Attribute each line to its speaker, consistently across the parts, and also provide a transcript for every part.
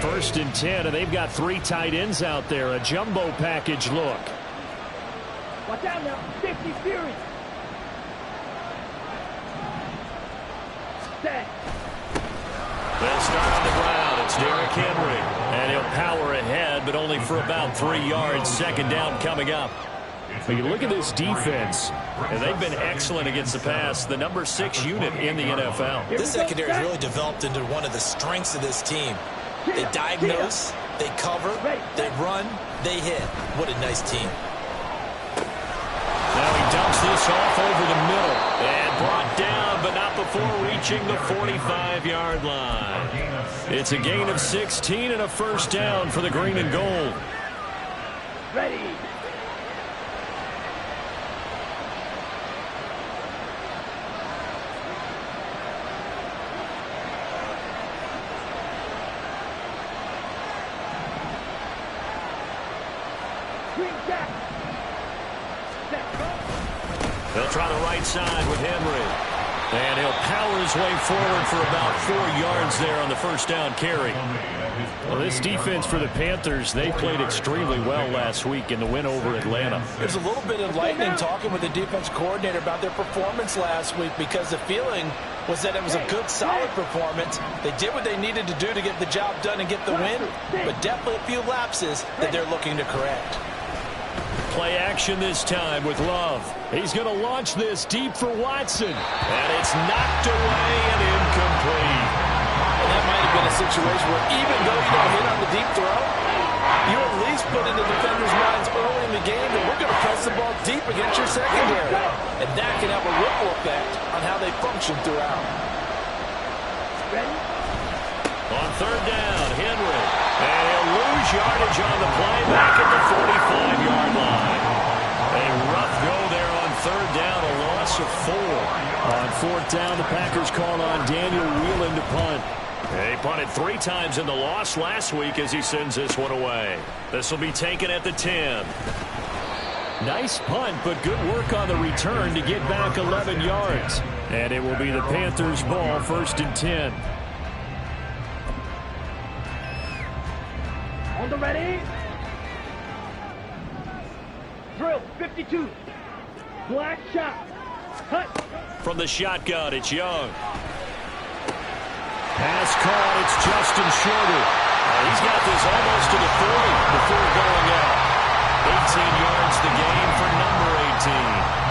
Speaker 1: First and 10, and they've got 3 tight ends out there. A jumbo package look.
Speaker 2: Watch out now. 50 Fury. Set.
Speaker 1: They'll start on the ground. It's Derrick Henry. And he'll power ahead, but only for about 3 yards. Second down coming up. But you look at this defense, and they've been excellent against the pass. The number 6 unit in the NFL.
Speaker 3: This secondary has really developed into one of the strengths of this team. They diagnose, they cover, they run, they hit. What a nice team.
Speaker 1: Now he dumps this off over the middle and brought down, but not before reaching the 45-yard line. It's a gain of 16 and a first down for the green and gold.
Speaker 2: Ready.
Speaker 1: They'll try the right side with Henry. And he'll power his way forward for about 4 yards there on the first down carry. Well, this defense for the Panthers, they played extremely well last week in the win over Atlanta.
Speaker 3: There's a little bit of lightning talking with the defense coordinator about their performance last week because the feeling was that it was a good, solid performance. They did what they needed to do to get the job done and get the win, but definitely a few lapses that they're looking to correct.
Speaker 1: Play action this time with Love. He's going to launch this deep for Watson. And it's knocked away and incomplete.
Speaker 3: And that might have been a situation where even though you don't hit on the deep throw, you at least put in the defenders' minds early in the game that we're going to press the ball deep against your secondary. And that can have a ripple effect on how they function throughout.
Speaker 2: Ready?
Speaker 1: On third down, Henry. And he'll lose yardage on the play back at the 45-yard line. A rough go there on third down, a loss of 4. On fourth down, the Packers call on Daniel Whelan to punt. They punted 3 times in the loss last week as he sends this one away. This will be taken at the 10. Nice punt, but good work on the return to get back 11 yards. And it will be the Panthers' ball, first and 10.
Speaker 2: On the ready. Drill 52. Black shot. Cut.
Speaker 1: From the shotgun, it's Young. Pass caught, it's Justin Shorter. He's got this almost to the 40 before going out. 18 yards the gain for number 18.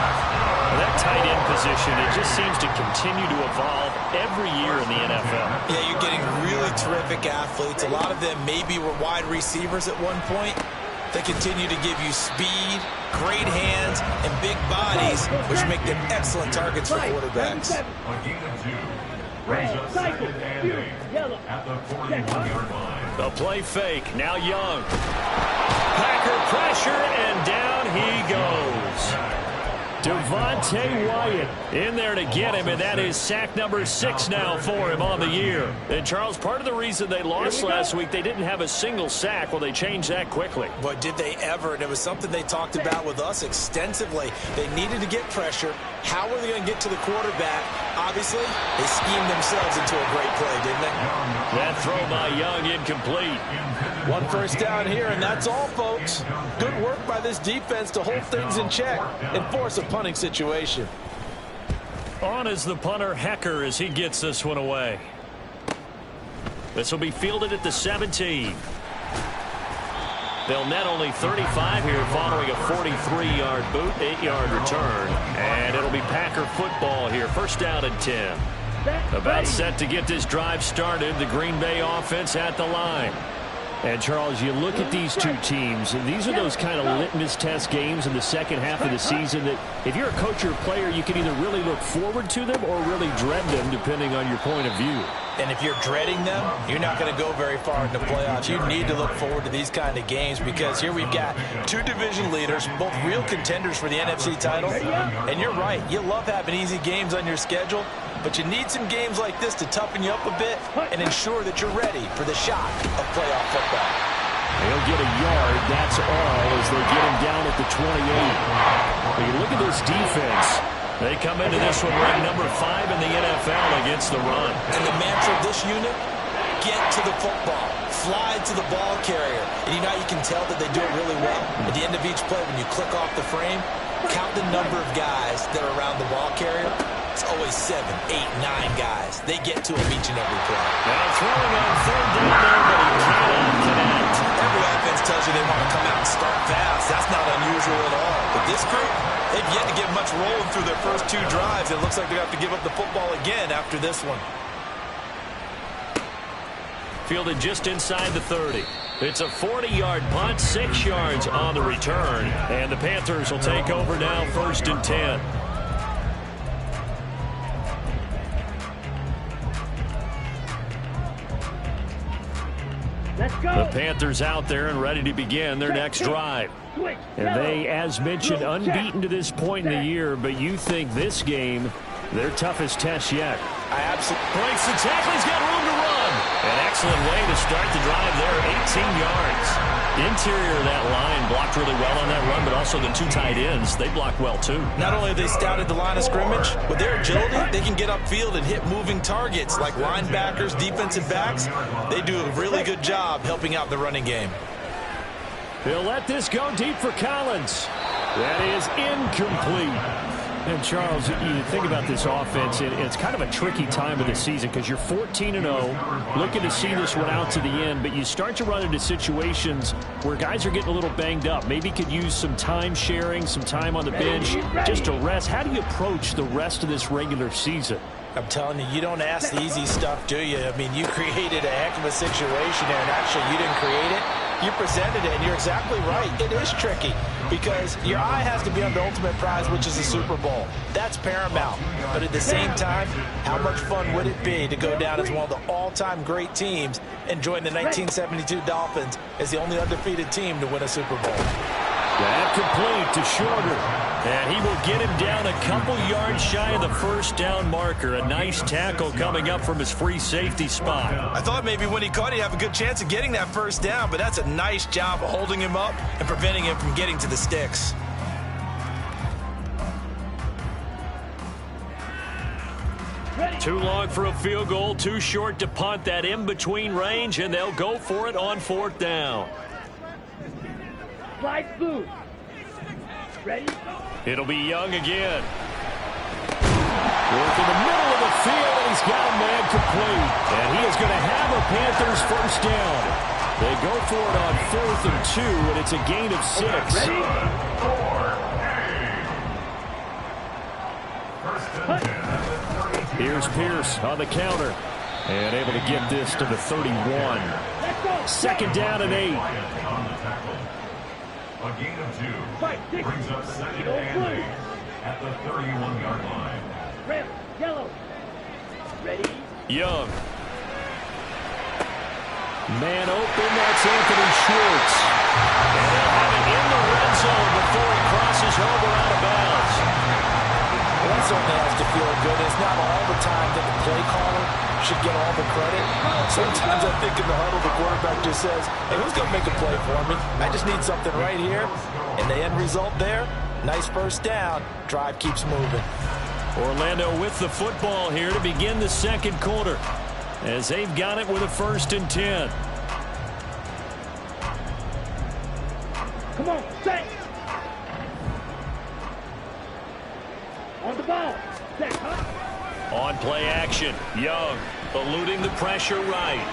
Speaker 1: That tight end position, it just seems to continue to evolve every year in the NFL.
Speaker 3: Yeah, you're getting really terrific athletes. A lot of them maybe were wide receivers at one point. They continue to give you speed, great hands, and big bodies, which make them excellent targets for quarterbacks.
Speaker 2: Red, cycle, Fury, yellow.
Speaker 1: The play fake, now Young. Packer pressure, and down he goes. Devontae Wyatt in there to get him, and that is sack number 6 now for him on the year. And, Charles, part of the reason they lost last week, they didn't have a single sack. Well, they changed that quickly.
Speaker 3: But did they ever? And it was something they talked about with us extensively. They needed to get pressure. How were they going to get to the quarterback? Obviously, they schemed themselves into a great play, didn't they?
Speaker 1: That throw by Young incomplete.
Speaker 3: 1 first down here, and that's all, folks. Good work by this defense to hold things in check and force a punting situation.
Speaker 1: On is the punter, Hecker, as he gets this one away. This will be fielded at the 17. They'll net only 35 here following a 43-yard boot, 8-yard return. And it'll be Packer football here. First down and 10. About set to get this drive started. The Green Bay offense at the line. And, Charles, you look at these two teams, and these are those kind of litmus test games in the second half of the season that if you're a coach or a player, you can either really look forward to them or really dread them, depending on your point of view.
Speaker 3: And if you're dreading them, you're not going to go very far in the playoffs. You need to look forward to these kind of games because here we've got 2 division leaders, both real contenders for the NFC title. And you're right, you love having easy games on your schedule, but you need some games like this to toughen you up a bit and ensure that you're ready for the shock of playoff football.
Speaker 1: They'll get a yard, that's all, as they get him down at the 28. But you look at this defense. They come into this one ranked number 5 in the NFL against the run.
Speaker 3: And the mantra of this unit, get to the football, fly to the ball carrier. And you know how you can tell that they do it really well? At the end of each play, when you click off the frame, count the number of guys that are around the ball carrier. It's always 7, 8, 9 guys. They get to him each and every play.
Speaker 1: Now throwing on third down there, but he can't connect.
Speaker 3: Every offense tells you they want to come out and start fast. That's not unusual at all. But this group, they've yet to get much rolling through their first 2 drives. It looks like they're going to have to give up the football again after this one.
Speaker 1: Fielded just inside the 30. It's a 40-yard punt, 6 yards on the return. And the Panthers will take over now, 1st and 10.
Speaker 2: Let's go.
Speaker 1: The Panthers out there and ready to begin their next drive. And they, as mentioned, unbeaten to this point in the year, but you think this game, their toughest test yet.
Speaker 3: I absolutely
Speaker 1: breaks the tackle. He's got room to run. An excellent way to start the drive there, 18 yards. Interior of that line blocked really well on that run, but also the 2 tight ends, they block well too.
Speaker 3: Not only have they scouted the line of scrimmage, with their agility, they can get upfield and hit moving targets like linebackers, defensive backs. They do a really good job helping out the running game.
Speaker 1: He'll let this go deep for Collins. That is incomplete. And, Charles, you think about this offense, it's kind of a tricky time of the season because you're 14-0, looking to see this one out to the end, but you start to run into situations where guys are getting a little banged up. Maybe could use some time sharing, some time on the bench just to rest. How do you approach the rest of this regular season?
Speaker 3: I'm telling you, you don't ask the easy stuff, do you? I mean, you created a heck of a situation there, and actually you didn't create it. You presented it, and you're exactly right. It is tricky because your eye has to be on the ultimate prize, which is the Super Bowl. That's paramount. But at the same time, how much fun would it be to go down as one of the all-time great teams and join the 1972 Dolphins as the only undefeated team to win a Super Bowl?
Speaker 1: That complete to Shorter. And he will get him down a couple yards shy of the 1st down marker. A nice tackle coming up from his free safety spot.
Speaker 3: I thought maybe when he caught, he'd have a good chance of getting that 1st down, but that's a nice job of holding him up and preventing him from getting to the sticks.
Speaker 1: Too long for a field goal, too short to punt. That in-between range, and they'll go for it on 4th down.
Speaker 2: Slide through. Ready?
Speaker 1: It'll be Young again. Work in the middle of the field, and he's got a man complete. And he is going to have a Panthers 1st down. They go for it on 4th and 2, and it's a gain of 6. Here's Pierce on the counter. And able to get this to the 31. 2nd down and 8.
Speaker 4: A gain of 2 brings up 2nd and 8 at the 31-yard line.
Speaker 2: Red, yellow. Ready?
Speaker 1: Young. Man open, that's Anthony Schwartz. And they'll have it in the red zone before he crosses over out of bounds.
Speaker 3: Well, that certainly has to feel good. It's not all the time that the play caller should get all the credit. Sometimes I think in the huddle, the quarterback just says, hey, who's going to make a play for me? I just need something right here. And the end result there, nice 1st down. Drive keeps moving.
Speaker 1: Orlando with the football here to begin the 2nd quarter as they've got it with a 1st and 10.
Speaker 2: Come on, set. On the ball. Set, huh?
Speaker 1: On play action, Young eluding the pressure right.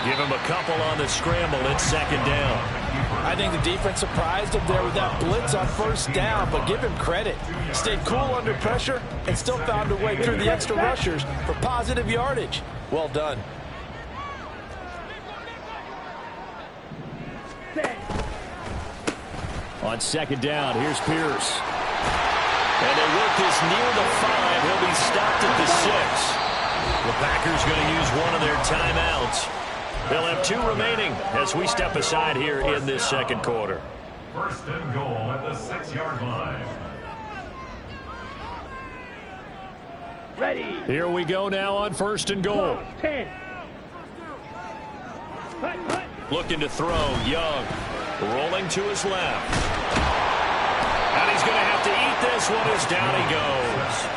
Speaker 1: Give him a couple on the scramble. It's 2nd down.
Speaker 3: I think the defense surprised him there with that blitz on 1st down, but give him credit. Stayed cool under pressure and still found a way through the extra rushers for positive yardage. Well done.
Speaker 1: On 2nd down, here's Pierce. And they work this near the 5. He'll be stopped at the 6. The Packers going to use one of their timeouts. They'll have 2 remaining as we step aside here in this 2nd quarter.
Speaker 4: 1st and goal at the 6-yard line.
Speaker 2: Ready.
Speaker 1: Here we go now on 1st and goal.
Speaker 2: 10.
Speaker 1: Looking to throw, Young. Rolling to his left. And he's going to have to eat this one as down he goes.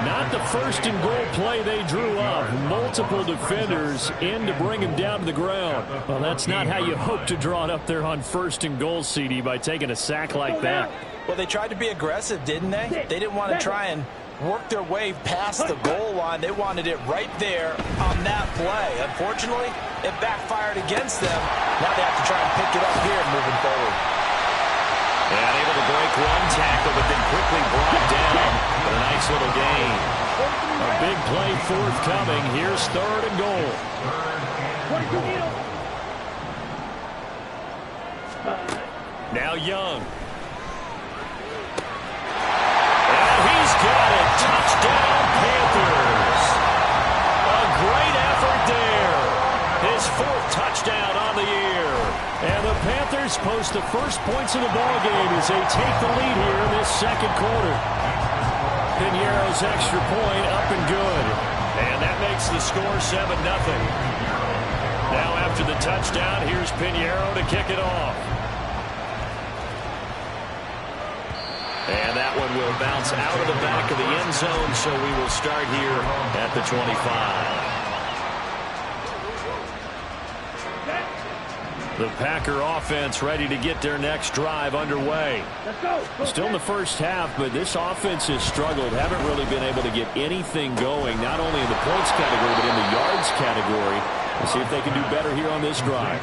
Speaker 1: Not the first and goal play they drew up. Multiple defenders in to bring him down to the ground. Well, that's not how you hope to draw it up there on first and goal, CD, by taking a sack like that.
Speaker 3: Well, they tried to be aggressive, didn't they? They didn't want to try and work their way past the goal line. They wanted it right there on that play. Unfortunately, it backfired against them. Now they have to try and pick it up here moving forward.
Speaker 1: And able to break one tackle, but then quickly brought down for a nice little gain. A big play forthcoming. Here's third and goal. Now Young. And he's got it. Touchdown, Panthers. A great effort there. His fourth touchdown on the year. And the Panthers post the first points of the ballgame as they take the lead here in this second quarter. Piñeiro's extra point up and good. And that makes the score 7-0. Now after the touchdown, here's Piñeiro to kick it off. And that one will bounce out of the back of the end zone, so we will start here at the 25. The Packer offense ready to get their next drive underway. Still in the first half, but this offense has struggled. Haven't really been able to get anything going, not only in the points category, but in the yards category. We'll see if they can do better here on this drive.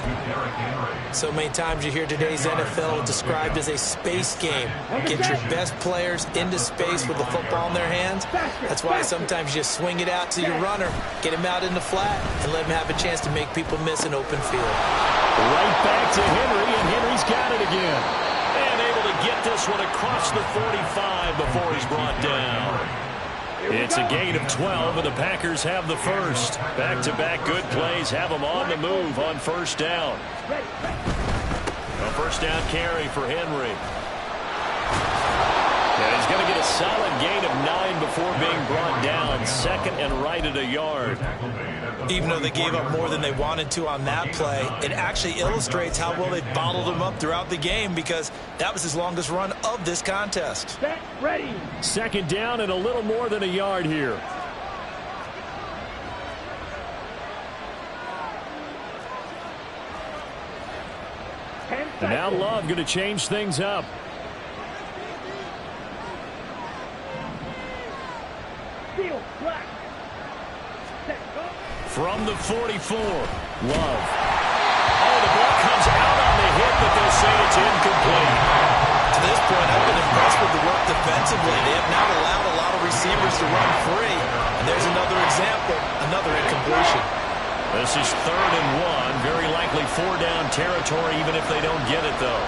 Speaker 3: So many times you hear today's NFL described as a space game. Get your best players into space with the football in their hands. That's why sometimes you swing it out to your runner, get him out in the flat, and let him have a chance to make people miss an open field.
Speaker 1: Right back to Henry, and Henry's got it again. And able to get this one across the 45 before he's brought down. It's a gain of 12, and the Packers have the first. Back-to-back good plays have them on the move on first down. A first down carry for Henry. And he's going to get a solid gain of 9 before being brought down. Second and right at a yard.
Speaker 3: Even though they gave up more than they wanted to on that play, it actually illustrates how well they bottled them up throughout the game, because that was his longest run of this contest.
Speaker 2: Set, ready.
Speaker 1: Second down and a little more than a yard here. And now Love going to change things up.
Speaker 2: Field, black.
Speaker 1: From the 44, Love. Oh, the ball comes out on the hit, but they'll say it's incomplete.
Speaker 3: To this point, I've been impressed with the work defensively. They have not allowed a lot of receivers to run free. And there's another example, another incompletion.
Speaker 1: This is 3rd and 1. Very likely 4-down territory, even if they don't get it, though.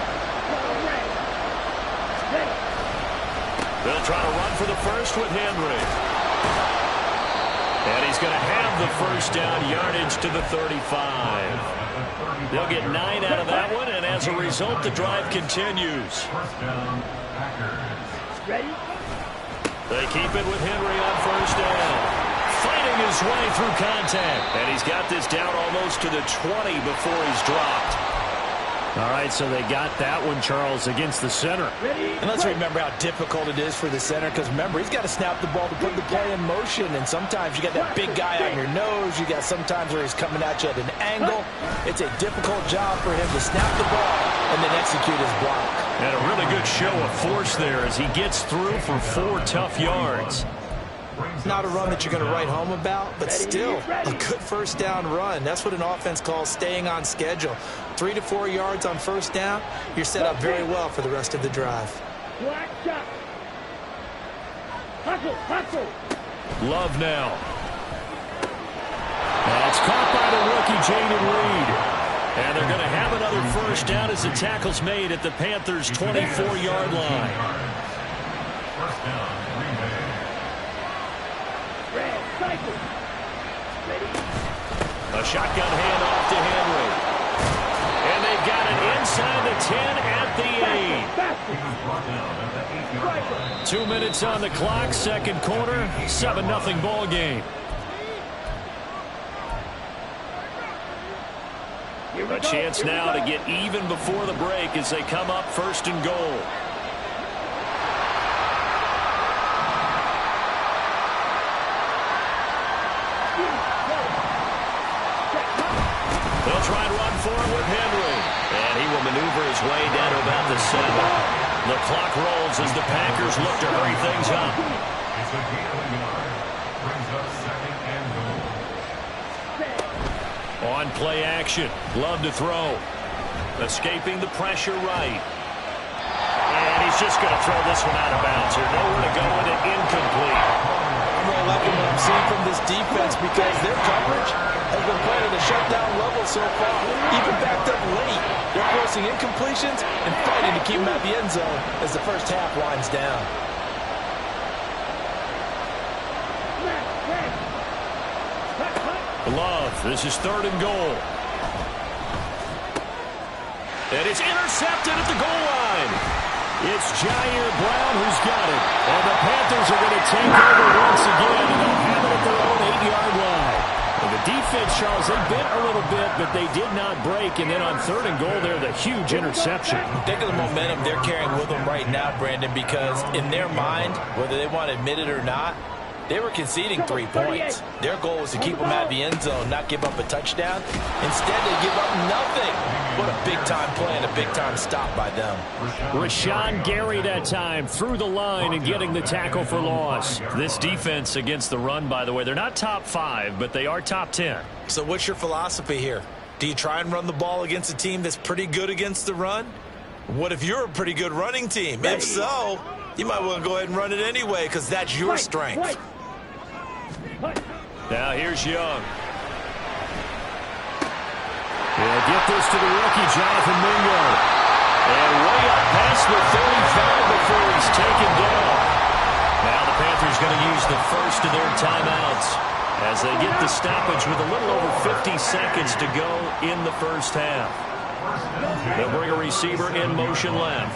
Speaker 1: They'll try to run for the first with Henry. And he's going to have the first down, yardage to the 35. They'll get 9 out of that one, and as a result, the drive continues.
Speaker 2: Ready?
Speaker 1: They keep it with Henry on first down. Fighting his way through contact. And he's got this down almost to the 20 before he's dropped. All right, so they got that one, Charles, against the center.
Speaker 3: And let's remember how difficult it is for the center, because remember, he's got to snap the ball to put the play in motion, and sometimes you got that big guy on your nose. You got sometimes where he's coming at you at an angle. It's a difficult job for him to snap the ball and then execute his block.
Speaker 1: And a really good show of force there as he gets through for 4 tough yards.
Speaker 3: Not a run that you're going to write home about, but still a good first down run. That's what an offense calls staying on schedule. 3 to 4 yards on first down, you're set up very well for the rest of the drive.
Speaker 2: Black shot. Hustle, hustle.
Speaker 1: Love now. That's caught by the rookie, Jayden Reed. And they're going to have another first down as the tackle's made at the Panthers' 24-yard line.
Speaker 4: First down, Green Bay.
Speaker 2: Red, cycle. Ready.
Speaker 1: A shotgun handoff to Henry. And they've got it inside the 10 at the 8. 2 minutes on the clock, second quarter, 7-0 ball game. A chance now to get even before the break as they come up first and goal. way down to about the 7. The clock rolls as the Packers look to hurry things up.
Speaker 4: It's a gain of a yard. Brings up 2nd and goal.
Speaker 1: On play action. Love to throw. Escaping the pressure right. And he's just going to throw this one out of bounds here. Nowhere to go with it. Incomplete.
Speaker 3: I'm really liking what I'm seeing from this defense because their coverage has been playing at a shutdown level so far. Even backed up late, they're forcing incompletions and fighting to keep them at the end zone as the first half winds down.
Speaker 1: Love, this is 3rd and goal. And it's intercepted at the goal line. It's Jair Brown who's got it. And the Panthers are going to take over once again, and they'll have it at their own 8-yard line. And the defense, Charles, they bit a little bit, but they did not break. And then on 3rd and goal there, the huge interception.
Speaker 3: Think of the momentum they're carrying with them right now, Brandon, because in their mind, whether they want to admit it or not, they were conceding 3 points. Their goal was to keep them out of the end zone, not give up a touchdown. Instead, they give up nothing. What a big-time play and a big-time stop by them.
Speaker 1: Rashawn Gary that time through the line and getting the tackle for loss. This defense against the run, by the way, they're not top 5, but they are top 10.
Speaker 3: So what's your philosophy here? Do you try and run the ball against a team that's pretty good against the run? What if you're a pretty good running team? If so, you might want to go ahead and run it anyway because that's your strength.
Speaker 1: Now here's Young. He'll get this to the rookie, Jonathan Mingo. And way up past the 35 before he's taken down. Now the Panthers going to use the first of their timeouts as they get the stoppage with a little over 50 seconds to go in the first half. They'll bring a receiver in motion left.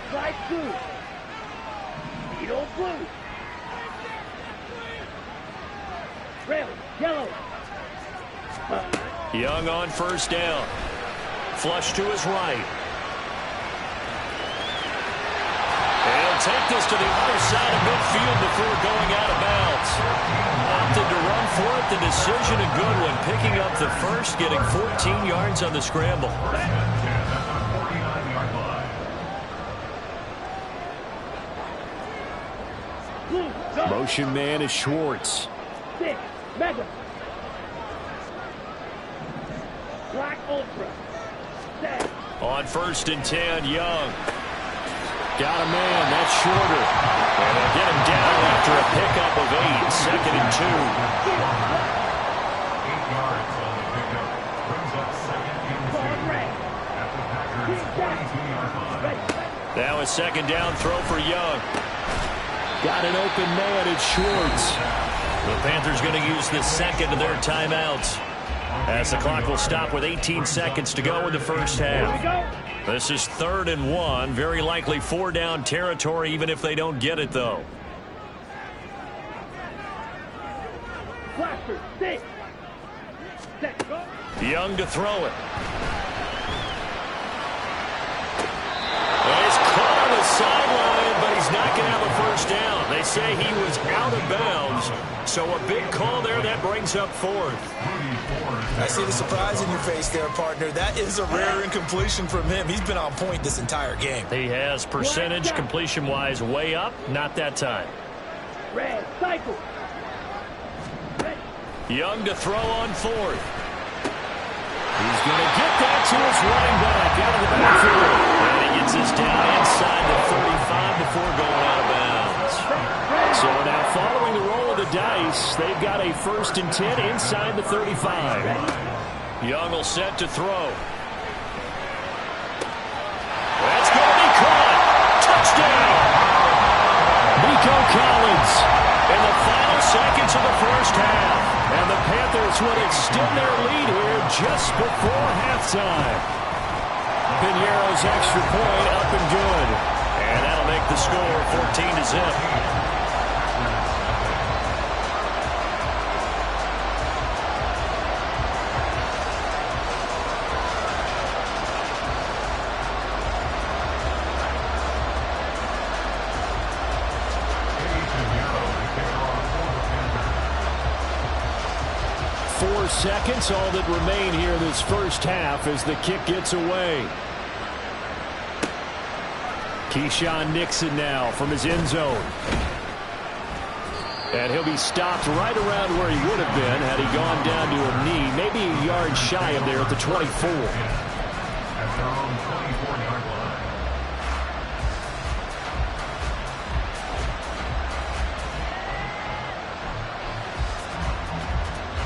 Speaker 2: Slide through. Beetle blue. Red, yellow.
Speaker 1: Young on first down. Flush to his right. And he'll take this to the other side of midfield before going out of bounds. Opted to run for it. The decision a good one. Picking up the first, getting 14 yards on the scramble. Motion man is Schwartz.
Speaker 2: 6, Mega. Black Ultra. 7.
Speaker 1: On 1st and 10, Young. Got a man, that's shorter. And they'll get him down after a pickup of 8, 2nd and 2.
Speaker 4: 8 yards on the pickup. Brings up 2nd and 2. At the Packers' 42-yard line.
Speaker 1: Now a 2nd down throw for Young. Got an open man, it's Schwartz. The Panthers going to use the 2nd of their timeouts as the clock will stop with 18 seconds to go in the first half. This is 3rd and 1. Very likely 4-down territory, even if they don't get it, though.
Speaker 2: Blaster, 6. Set, go.
Speaker 1: Young to throw it. He's caught on the sideline, but he's not going to have a first down. They say he was out of bounds, so a big call there that brings up 4th.
Speaker 3: I see the surprise in your face there, partner. That is a rare incompletion from him. He's been on point this entire game.
Speaker 1: He has percentage completion-wise way up, not that time.
Speaker 2: Red, cycle. Red.
Speaker 1: Young to throw on 4th. He's going to get that to his running back out of the backfield. And he gets this down inside the 35 before going out of bounds. So now following the roll of the dice, they've got a 1st and 10 inside the 35. Young will set to throw. That's going to be caught. Touchdown. Nico Collins in the final seconds of the first half. And the Panthers would extend their lead here just before halftime. Piñeiro's extra point up and good. And that'll make the score 14-0. seconds, all that remain here this first half as the kick gets away. Keyshawn Nixon now from his end zone. And he'll be stopped right around where he would have been had he gone down to a knee, maybe a yard shy of there at the 24.
Speaker 4: At their own 24-yard line.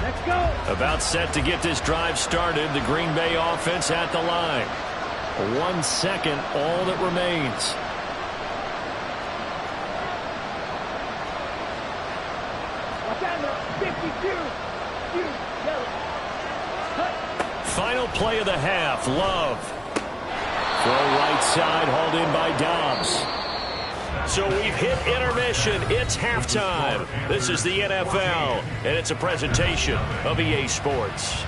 Speaker 2: Let's go.
Speaker 1: About set to get this drive started. The Green Bay offense at the line. 1 second, all that remains.
Speaker 2: Watch out now. 52. Yellow. Cut.
Speaker 1: Final play of the half. Love. Throw right side, hauled in by Dobbs. So we've hit intermission. It's halftime. This is the NFL, and it's a presentation of EA Sports.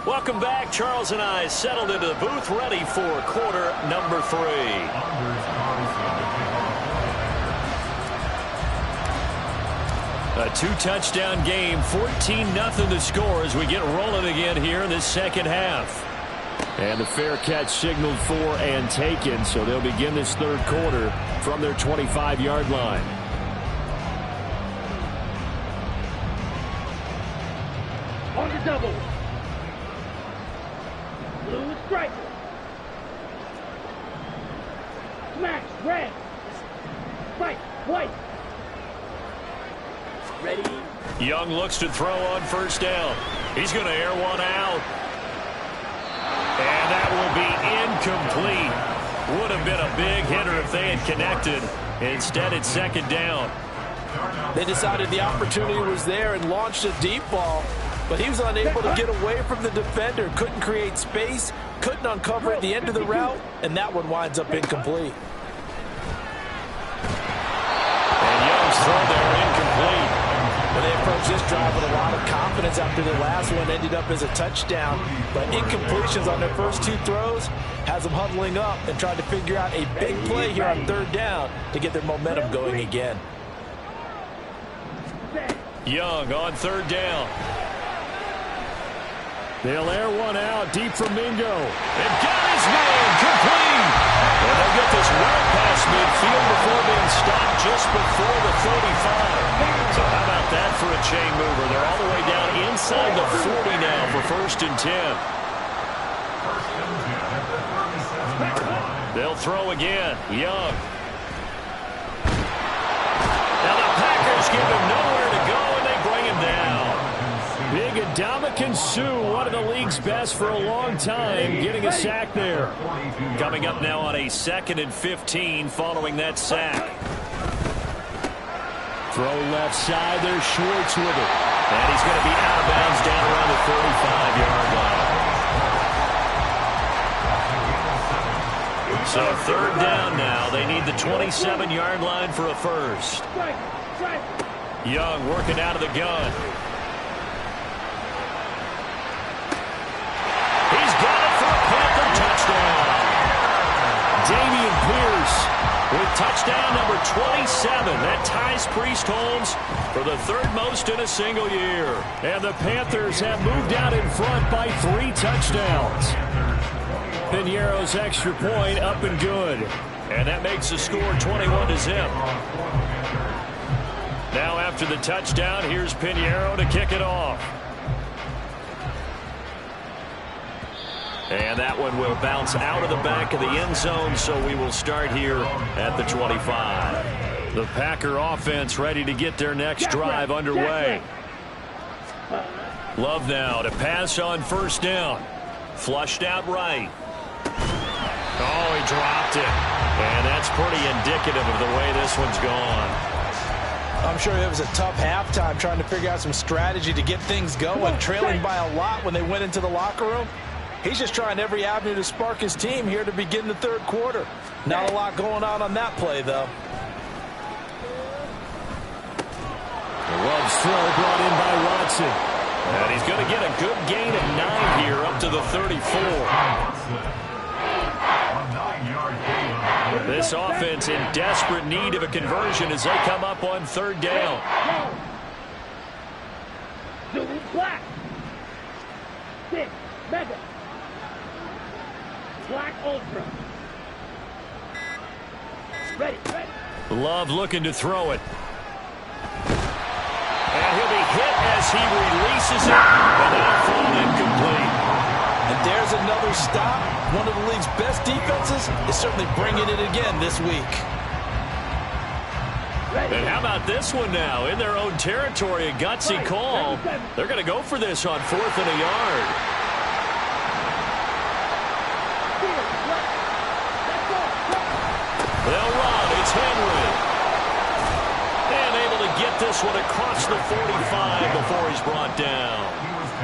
Speaker 1: Welcome back. Charles and I settled into the booth, ready for quarter number 3. A 2-touchdown game, 14-0 to score as we get rolling again here in this second half. And the fair catch signaled for and taken, so they'll begin this third quarter from their 25-yard line.
Speaker 2: On the double. Blue stripe. Smash. Red. Fight. White. Ready.
Speaker 1: Young looks to throw on first down. He's going to air one out. And that will be incomplete. Would have been a big hitter if they had connected. Instead, it's second down.
Speaker 3: They decided the opportunity was there and launched a deep ball. But he was unable to get away from the defender, couldn't create space, couldn't uncover at the end of the route, and that one winds up incomplete.
Speaker 1: And Young's throw there incomplete.
Speaker 3: Well, they approached this drive with a lot of confidence after the last one ended up as a touchdown. But incompletions on their first 2 throws has them huddling up and trying to figure out a big play here on third down to get their momentum going again.
Speaker 1: Young on third down. They'll air one out deep from Mingo. They've got his man complete. And they'll get this well past midfield before being stopped just before the 35. So how about that for a chain mover? They're all the way down inside the 40 now for first and 10. They'll throw again. Young. Now the Packers give him nowhere to go, and they bring him down. Big Ndamukong Suh, one of the league's best for a long time, getting a sack there. Coming up now on a 2nd and 15 following that sack. Throw left side, there's Schwartz with it. And he's going to be out of bounds down around the 35-yard line. So third down now. They need the 27-yard line for a first. Young working out of the gun. He's got it for a Panther touchdown. Dameon Pierce with touchdown number 27. That ties Priest Holmes for the 3rd most in a single year. And the Panthers have moved out in front by 3 touchdowns. Piñeiro's extra point up and good. And that makes the score 21-0. Now after the touchdown, here's Piñeiro to kick it off. And that one will bounce out of the back of the end zone, so we will start here at the 25. The Packer offense ready to get their next drive underway. Love now to pass on first down. Flushed out right. Oh, he dropped it. And that's pretty indicative of the way this one's gone.
Speaker 3: I'm sure it was a tough halftime trying to figure out some strategy to get things going, trailing by a lot when they went into the locker room. He's just trying every avenue to spark his team here to begin the third quarter. Not a lot going on that play, though.
Speaker 1: Love's throw brought in by Watson. And he's going to get a good gain of 9 here up to the 34. This offense in desperate need of a conversion as they come up on third down.
Speaker 2: Zulu black. 6 mega. Black ultra. Ready.
Speaker 1: Love looking to throw it. And he'll be hit as he releases it. And that'll fall incomplete.
Speaker 3: And there's another stop. One of the league's best defenses is certainly bringing it again this week.
Speaker 1: And how about this one now? In their own territory, a gutsy call. They're going to go for this on 4th and a yard. They'll run. It's Henry. And able to get this one across the 45 before he's brought down.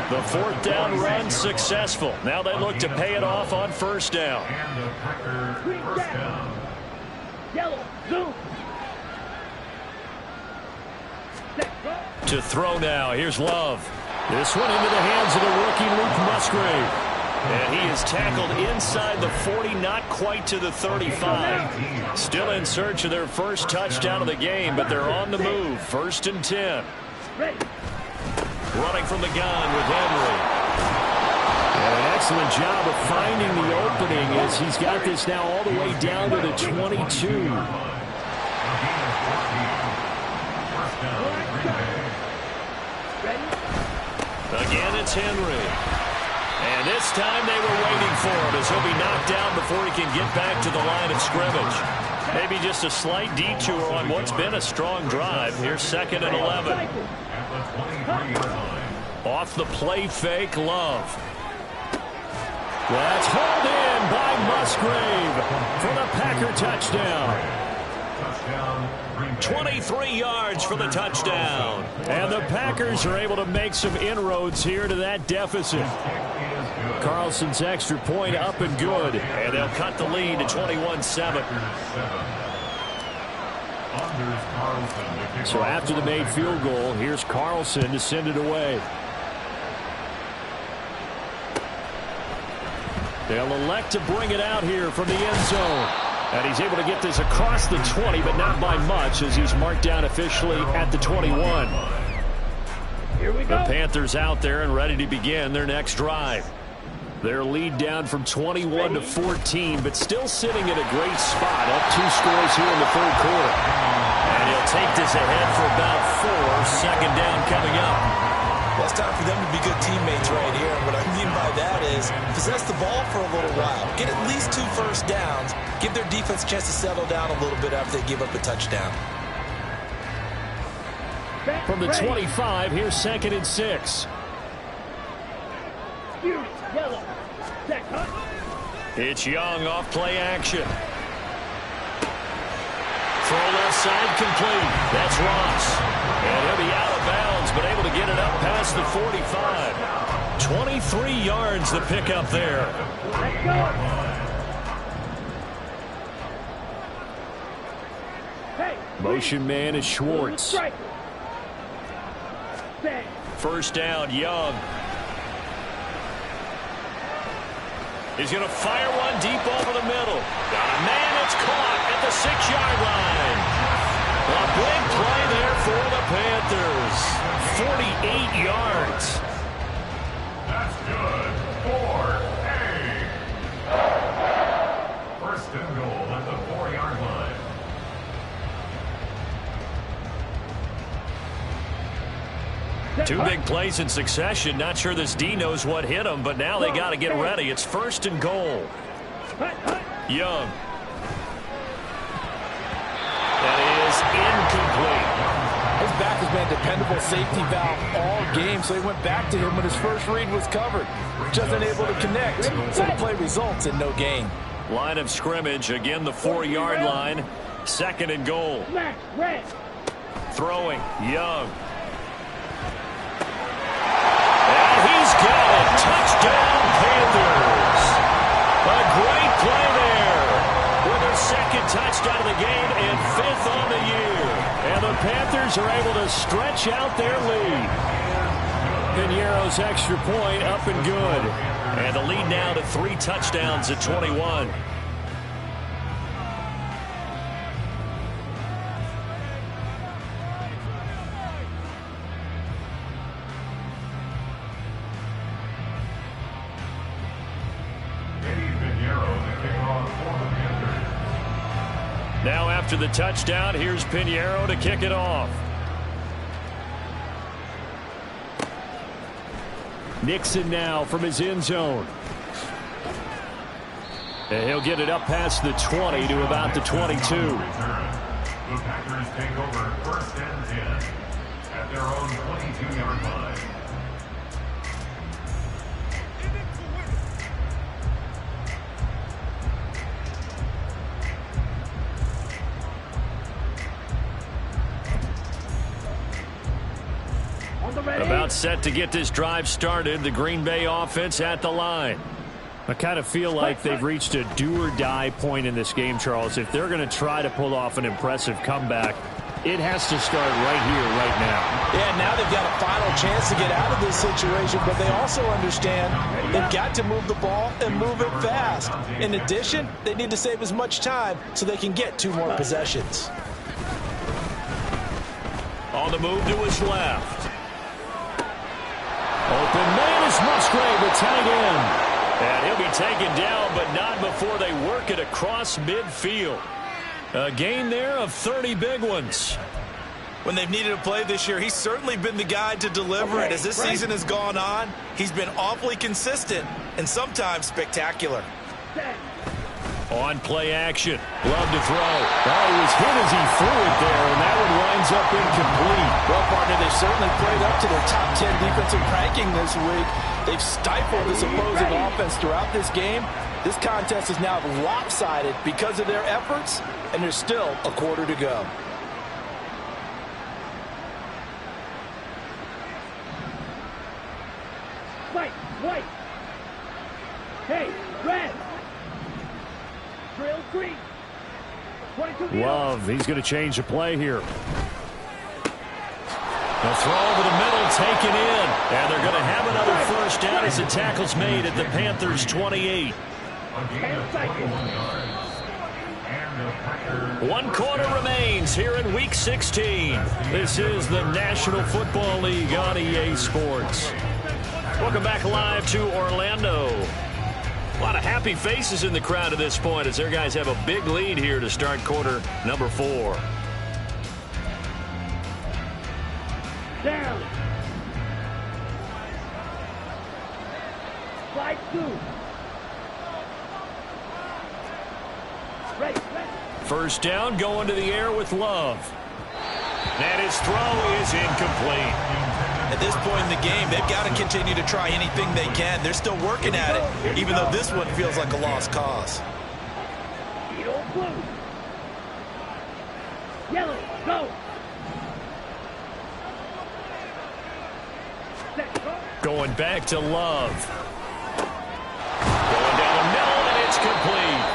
Speaker 1: The 4th down run successful. Now they look to pay it off on 1st down.
Speaker 2: Yellow. Zoom.
Speaker 1: To throw now. Here's Love. This one into the hands of the rookie Luke Musgrave. And he is tackled inside the 40, not quite to the 35. Still in search of their first touchdown of the game, but they're on the move. 1st and 10. Running from the gun with Henry. And an excellent job of finding the opening as he's got this now all the way down to the 22. Again, it's Henry. And this time they were waiting for him as he'll be knocked down before he can get back to the line of scrimmage. Maybe just a slight detour on what's been a strong drive. Here's 2nd and 11. Off the play fake, Love. That's hauled in by Musgrave for the Packer touchdown. 23 yards for the touchdown. And the Packers are able to make some inroads here to that deficit. Carlson's extra point up and good. And they'll cut the lead to 21-7. So after the made field goal, here's Carlson to send it away. They'll elect to bring it out here from the end zone. And he's able to get this across the 20, but not by much as he's marked down officially at the 21.
Speaker 2: Here we go.
Speaker 1: The Panthers out there and ready to begin their next drive. Their lead down from 21 to 14, but still sitting at a great spot. Up 2 scores here in the 3rd quarter. And he'll take this ahead for about 4. 2nd down coming up.
Speaker 3: Well, it's time for them to be good teammates right here. And what I mean by that is possess the ball for a little while. Get at least 2 first downs. Give their defense a chance to settle down a little bit after they give up a touchdown.
Speaker 1: From the 25, here's 2nd and 6.
Speaker 2: Yellow.
Speaker 1: It's Young off play action. Throw left side complete. That's Ross. And he'll be out of bounds, but able to get it up past the 45. 23 yards the pickup there.
Speaker 2: Let's go. Hey,
Speaker 1: Motion man is Schwartz. 1st down, Young. He's going to fire one deep over the middle. Got a man, it's caught at the 6-yard line. A big play there for the Panthers. 48 yards.
Speaker 4: That's good for a 1st and goal at the 4-yard line.
Speaker 1: Two big plays in succession. Not sure this D knows what hit him, but now they got to get ready. It's 1st and goal. Young. That is incomplete.
Speaker 3: His back has been a dependable safety valve all game, so he went back to him when his first read was covered. Just unable to connect, so the play results in no gain.
Speaker 1: Line of scrimmage, again the 4-yard line. 2nd and goal. Throwing, Young. And he's got it. Touchdown, Panthers. first out of the game and 5th on the year. And the Panthers are able to stretch out their lead. Piñeiro's extra point up and good. And the lead now to 3 touchdowns at 21. Now after the touchdown, here's Piñeiro to kick it off. Nixon now from his end zone. And he'll get it up past the 20 to about the 22.
Speaker 4: The Packers take over 1st and 10 at their own 22-yard line.
Speaker 1: About set to get this drive started. The Green Bay offense at the line. I kind of feel like they've reached a do-or-die point in this game, Charles. If they're going to try to pull off an impressive comeback, it has to start right here, right now.
Speaker 3: Yeah, now they've got a final chance to get out of this situation, but they also understand they've got to move the ball and move it fast. In addition, they need to save as much time so they can get 2 more possessions.
Speaker 1: On the move to his left. Open man is Musgrave, the tight end. And he'll be taken down, but not before they work it across midfield. A gain there of 30 big ones.
Speaker 3: When they've needed a play this year, he's certainly been the guy to deliver it. As this season has gone on, he's been awfully consistent and sometimes spectacular.
Speaker 1: On play action. Love to throw. Oh, he was hit as he threw it there, and that one winds up incomplete.
Speaker 3: Well, partner, they've certainly played up to their top 10 defensive ranking this week. They've stifled this opposing offense throughout this game. This contest is now lopsided because of their efforts, and there's still a quarter to go.
Speaker 2: White. Hey, red. Drill 3.
Speaker 1: Love, he's going to change the play here. The throw over the middle, taken in. And they're going to have another first down as the tackle's made at the Panthers' 28. 1 quarter remains here in Week 16. This is the National Football League on EA Sports. Welcome back live to Orlando. A lot of happy faces in the crowd at this point as their guys have a big lead here to start quarter number 4.
Speaker 2: Down. Slide 2. Right.
Speaker 1: First down, going to the air with Love. And his throw is incomplete.
Speaker 3: At this point in the game, they've got to continue to try anything they can. They're still working at it, even though this one feels like a lost cause.
Speaker 2: Blue. Yellow, go.
Speaker 1: Going back to Love. Going down the middle, and it's complete.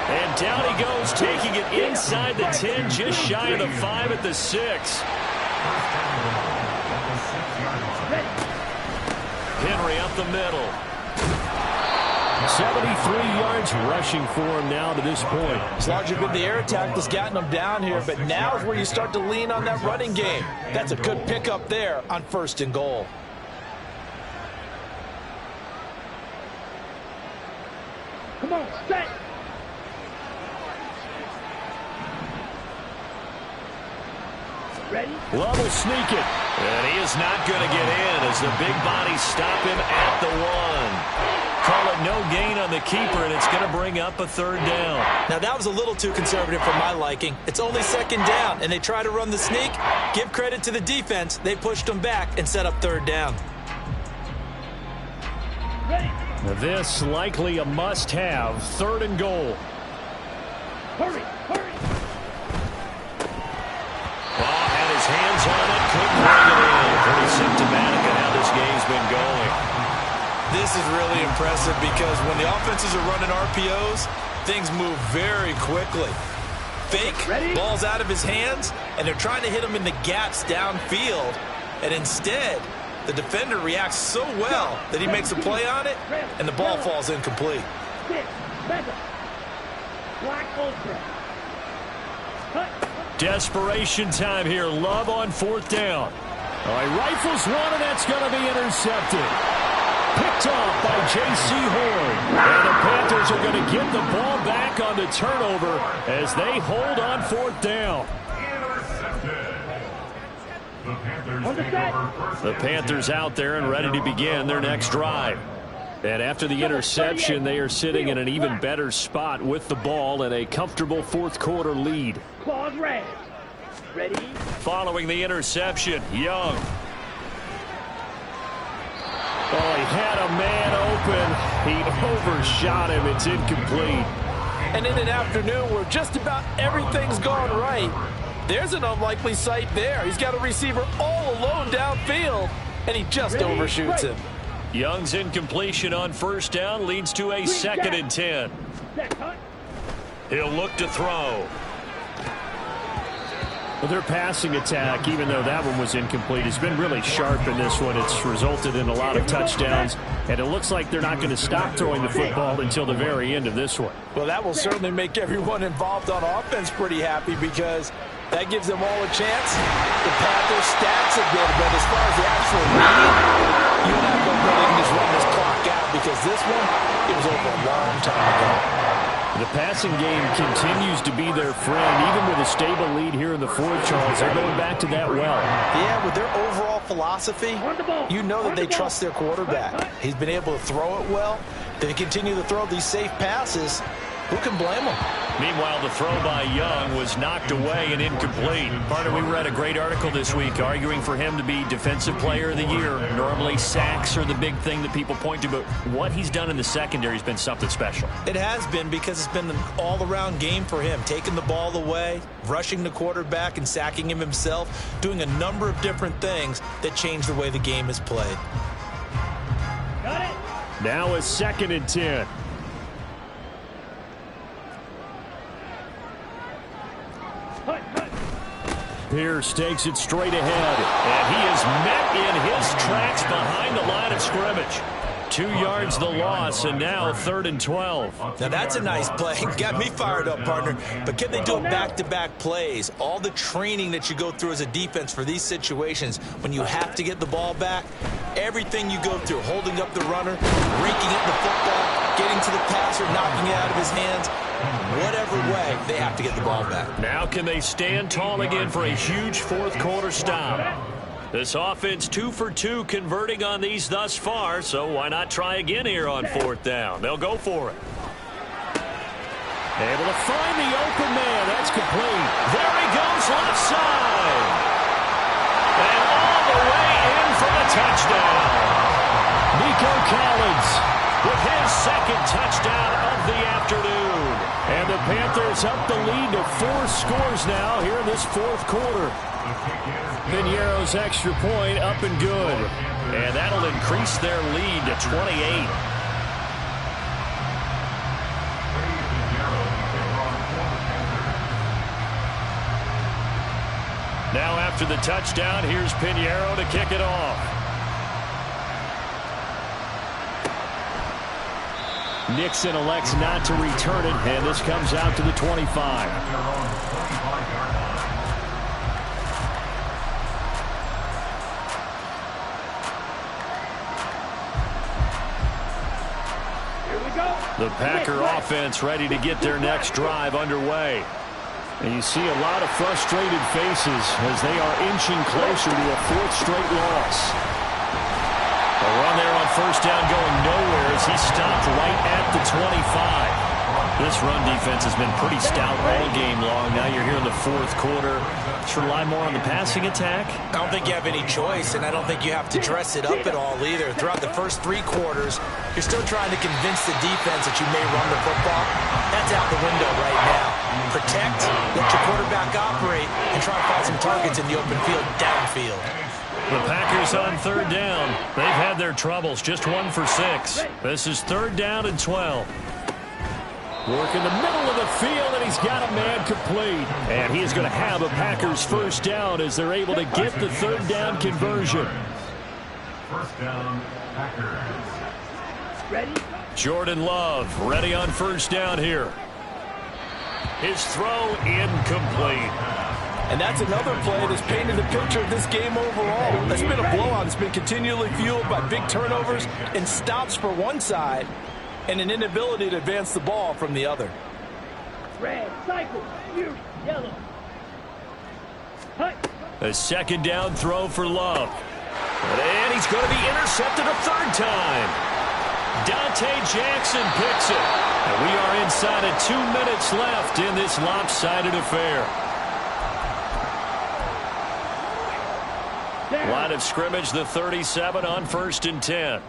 Speaker 1: And down he goes, taking it inside the 10, just shy of the 5 at the 6. Henry up the middle. 73 yards rushing for him now to this point.
Speaker 3: It's largely been the air attack that's gotten them down here, but now is where you start to lean on that running game. That's a good pickup there on 1st and goal.
Speaker 2: Come on, set. Ready?
Speaker 1: Love will sneak it. And he is not going to get in as the big bodies stop him at the 1. Call it no gain on the keeper, and it's going to bring up a 3rd down.
Speaker 3: Now, that was a little too conservative for my liking. It's only 2nd down, and they try to run the sneak. Give credit to the defense. They pushed them back and set up 3rd down.
Speaker 2: Ready?
Speaker 1: This likely a must-have. 3rd and goal.
Speaker 2: Hurry.
Speaker 1: Had his hands on it, couldn't bring it in. Pretty symptomatic of how this game's been going.
Speaker 3: This is really impressive because when the offenses are running RPOs, things move very quickly. fake, ball's out of his hands, and they're trying to hit him in the gaps downfield. And instead, the defender reacts so well that he makes a play on it, and the ball falls incomplete.
Speaker 1: Desperation time here. Love on fourth down. All right, rifles one, and that's going to be intercepted. Picked off by J.C. Horn. And the Panthers are going to get the ball back on the turnover as they hold on fourth down. The Panthers out there and ready to begin their next drive. And after the interception, they are sitting in an even better spot with the ball and a comfortable fourth quarter lead.
Speaker 2: Claws red. Ready?
Speaker 1: Following the interception, Young. Oh, he had a man open. He overshot him. It's incomplete.
Speaker 3: And in an afternoon where just about everything's gone right, there's an unlikely sight there. He's got a receiver all alone downfield, and he just overshoots him.
Speaker 1: Young's incompletion on first down leads to a 2nd and 10. He'll look to throw.
Speaker 5: Well, their passing attack, even though that one was incomplete, has been really sharp in this one. It's resulted in a lot of touchdowns, and it looks like they're not going to stop throwing the football until the very end of this one.
Speaker 3: Well, that will certainly make everyone involved on offense pretty happy because that gives them all a chance. The Panthers stacks a bit, but as far as the actual lead, you and I both know they can just run this clock out because this one, it was over a long time ago.
Speaker 5: The passing game continues to be their friend. Even with a stable lead here in the fourth, Charles, they're going back to that well.
Speaker 3: Yeah, with their overall philosophy, you know that they trust their quarterback. He's been able to throw it well. They continue to throw these safe passes. Who can blame them?
Speaker 1: Meanwhile, the throw by Young was knocked away and incomplete. Partner, we read a great article this week arguing for him to be Defensive Player of the Year. Normally, sacks are the big thing that people point to, but what he's done in the secondary has been something special.
Speaker 3: It has been because it's been an all-around game for him. Taking the ball away, rushing the quarterback, and sacking him himself, doing a number of different things that change the way the game is played.
Speaker 2: Got it.
Speaker 5: Now a 2nd and 10. Pierce takes it straight ahead.
Speaker 1: And he is met in his tracks behind the line of scrimmage. 2 yards the loss, and now 3rd and 12.
Speaker 3: Now that's a nice play. Got me fired up, partner. But can they do it back-to-back plays? All the training that you go through as a defense for these situations, when you have to get the ball back, everything you go through, holding up the runner, raking at the football, getting to the passer, knocking it out of his hands, whatever way, they have to get the ball back.
Speaker 1: Now can they stand tall again for a huge fourth quarter stop? This offense 2 for 2 converting on these thus far, so why not try again here on fourth down? They'll go for it.
Speaker 5: Able to find the open man. That's complete.
Speaker 1: There he goes, left side. And all the way in for the touchdown.
Speaker 5: Nico Collins
Speaker 1: with his 2nd touchdown of the afternoon.
Speaker 5: And the Panthers up the lead to 4 scores now here in this fourth quarter. Piñeiro's extra point up and good.
Speaker 1: And that'll increase their lead to 28. Now after the touchdown, here's Piñeiro to kick it off.
Speaker 5: Nixon elects not to return it, and this comes out to the 25.
Speaker 1: The Packer offense ready to get their next drive underway.
Speaker 5: And you see a lot of frustrated faces as they are inching closer to a 4th straight loss.
Speaker 1: A run there on first down going nowhere as he stopped right at the 25. This run defense has been pretty stout all game long. Now you're here in the fourth quarter. Should rely more on the passing attack?
Speaker 3: I don't think you have any choice, and I don't think you have to dress it up at all either. Throughout the first 3 quarters, you're still trying to convince the defense that you may run the football. That's out the window right now. Protect, let your quarterback operate, and try to find some targets in the open field downfield.
Speaker 1: The Packers on 3rd down. They've had their troubles, just 1 for 6. This is 3rd down and 12.
Speaker 5: Work in the middle of the field, and he's got a man complete. And he is going to have a Packers first down as they're able to get the third down conversion.
Speaker 4: First down, Packers.
Speaker 2: Ready?
Speaker 1: Jordan Love ready on first down here. His throw incomplete.
Speaker 3: And that's another play that's painted the picture of this game overall. It's been a blowout. It's been continually fueled by big turnovers and stops for one side and an inability to advance the ball from the other.
Speaker 2: Red, cycle, fury, yellow. Hut.
Speaker 1: A second down throw for Love. And he's going to be intercepted a third time. Dante Jackson picks it. And we are inside of 2 minutes left in this lopsided affair. Line of scrimmage, the 37 on 1st and 10.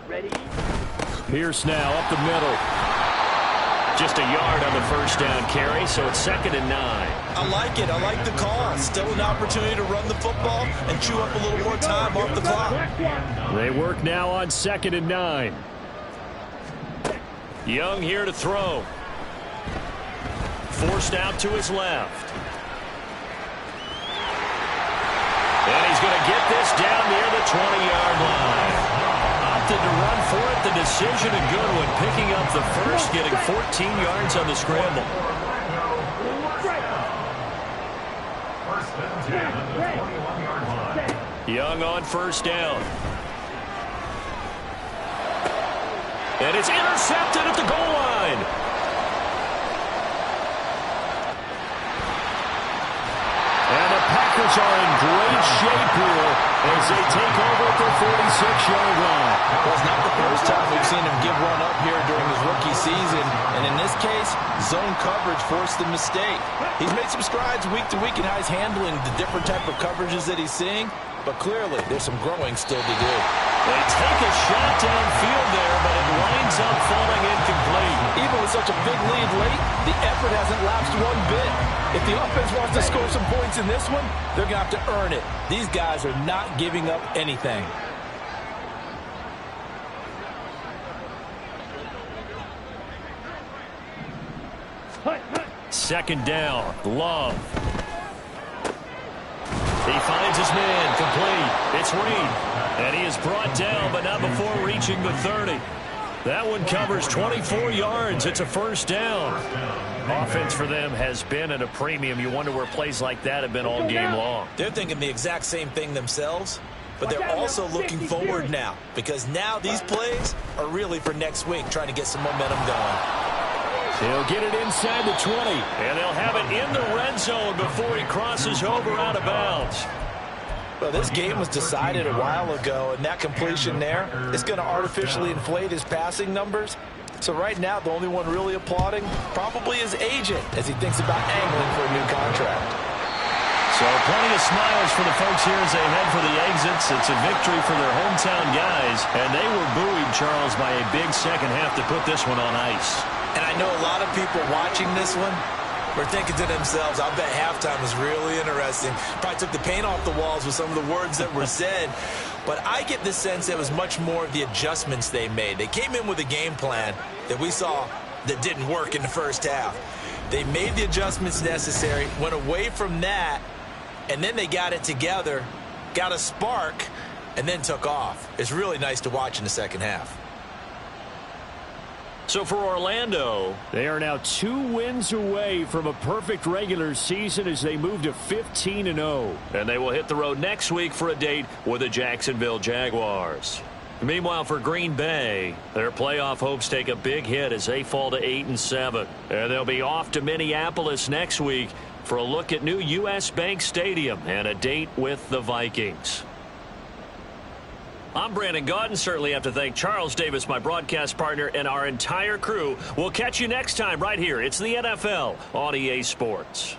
Speaker 2: Ready?
Speaker 5: Pierce now up the middle.
Speaker 1: Just a yard on the first down carry, so it's 2nd and 9.
Speaker 3: I like it. I like the call. Still an opportunity to run the football and chew up a little more time off the clock.
Speaker 5: They work now on 2nd and 9.
Speaker 1: Young here to throw. Forced out to his left. And he's going to get this down near the 20-yard line. Opted to run for it. The decision a good one. Picking up the first, getting 14 yards on the scramble.
Speaker 4: First and 10 on the 21-yard line.
Speaker 1: Young on first down. And it's intercepted at the goal line.
Speaker 5: And the Packers are in great shape here as they take over at their 46-yard line.
Speaker 3: Well, it's not the first time we've seen him give one up here during his rookie season. And in this case, zone coverage forced the mistake. He's made some strides week to week in how he's handling the different type of coverages that he's seeing. But clearly, there's some growing still to do.
Speaker 1: They take a shot downfield there, but it winds up falling incomplete.
Speaker 3: Even with such a big lead late, the effort hasn't lapsed one bit. If the offense wants to score some points in this one, they're going to have to earn it. These guys are not giving up anything.
Speaker 1: Second down, Love. He finds his man, complete. It's Reed. And he is brought down, but not before reaching the 30. That one covers 24 yards. It's a first down. Offense for them has been at a premium. You wonder where plays like that have been all game long.
Speaker 3: They're thinking the exact same thing themselves, but they're also looking forward now, because now these plays are really for next week, trying to get some momentum going.
Speaker 5: He'll get it inside the 20.
Speaker 1: And they'll have it in the red zone before he crosses over out of bounds.
Speaker 3: Well, this game was decided a while ago, and that completion there is going to artificially inflate his passing numbers. So right now, the only one really applauding probably his agent as he thinks about angling for a new contract.
Speaker 1: So plenty of smiles for the folks here as they head for the exits. It's a victory for their hometown guys, and they were buoyed, Charles, by a big second half to put this one on ice.
Speaker 3: And I know a lot of people watching this one were thinking to themselves, I bet halftime was really interesting. Probably took the paint off the walls with some of the words that were said. But I get the sense it was much more of the adjustments they made. They came in with a game plan that we saw that didn't work in the first half. They made the adjustments necessary, went away from that, and then they got it together, got a spark, and then took off. It's really nice to watch in the second half.
Speaker 1: So for Orlando,
Speaker 5: they are now 2 wins away from a perfect regular season as they move to 15-0.
Speaker 1: And they will hit the road next week for a date with the Jacksonville Jaguars. Meanwhile, for Green Bay, their playoff hopes take a big hit as they fall to 8-7. And they'll be off to Minneapolis next week for a look at new U.S. Bank Stadium and a date with the Vikings. I'm Brandon Gaudin. Certainly have to thank Charles Davis, my broadcast partner, and our entire crew. We'll catch you next time right here. It's the NFL on EA Sports.